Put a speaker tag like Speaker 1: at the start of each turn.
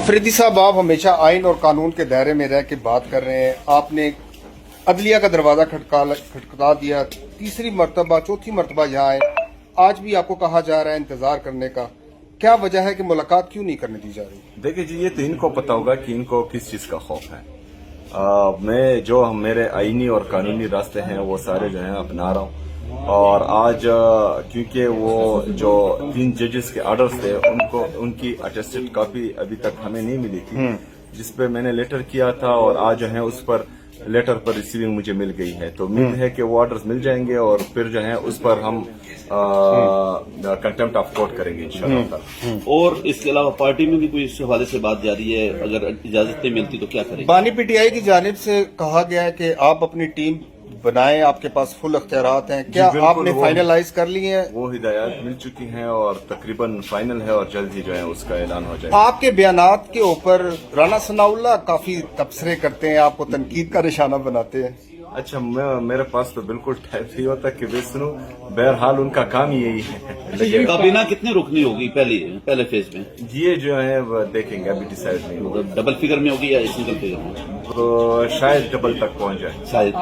Speaker 1: अफरीदी साहब, आप हमेशा आइन और कानून के दायरे में रह के बात कर रहे हैं। आपने अदलिया का दरवाजा खटखटा दिया, तीसरी मरतबा चौथी मरतबा यहाँ आए, आज भी आपको कहा जा रहा है इंतजार करने का। क्या वजह है कि मुलाकात क्यों नहीं करने दी जा रही?
Speaker 2: देखिए जी, ये तो इनको पता होगा कि इनको किस चीज का खौफ है। मेरे आईनी और कानूनी रास्ते हैं वो सारे जो हैं अपना रहा हूँ। और आज क्योंकि वो जो 3 जजेस के ऑर्डर्स थे उनकी अटेस्टेड कॉपी अभी तक हमें नहीं मिली थी, जिसपे मैंने लेटर किया था, और आज जो है उस पर लेटर पर रिसीविंग मुझे मिल गई है। तो उम्मीद है कि वो ऑर्डर्स मिल जाएंगे और फिर जो है उस पर हम कंटेम्प्ट ऑफ कोर्ट करेंगे इंशाल्लाह।
Speaker 3: और इसके अलावा पार्टी में भी कोई इस हवाले से बात जारी है, अगर इजाजत नहीं मिलती तो क्या करेंगे?
Speaker 1: बानी पीटीआई की जानिब से कहा गया है कि आप अपनी टीम बनाएं, आपके पास फुल अख्तियारात हैं। क्या आपने फाइनलाइज कर ली है?
Speaker 2: वो हिदायत मिल चुकी हैं और तकरीबन फाइनल है और जल्द ही जो है उसका ऐलान हो जाएगा।
Speaker 1: आपके बयानात के ऊपर राना सनाउल्लाह काफी तबसरे करते हैं, आपको तनकीद का निशाना बनाते हैं।
Speaker 2: अच्छा, मेरे पास तो बिल्कुल टाइम नहीं होता कि मैं सुनूं। बहरहाल उनका काम ही यही है।
Speaker 3: काबीना कितनी रुकनी होगी पहले फेज में?
Speaker 2: ये जो है वो देखेंगे, अभी डिसाइड नहीं होगा।
Speaker 3: डबल फिगर में होगी या सिंगल फिगर में?
Speaker 2: तो शायद डबल तक पहुंच जाए।
Speaker 3: शायद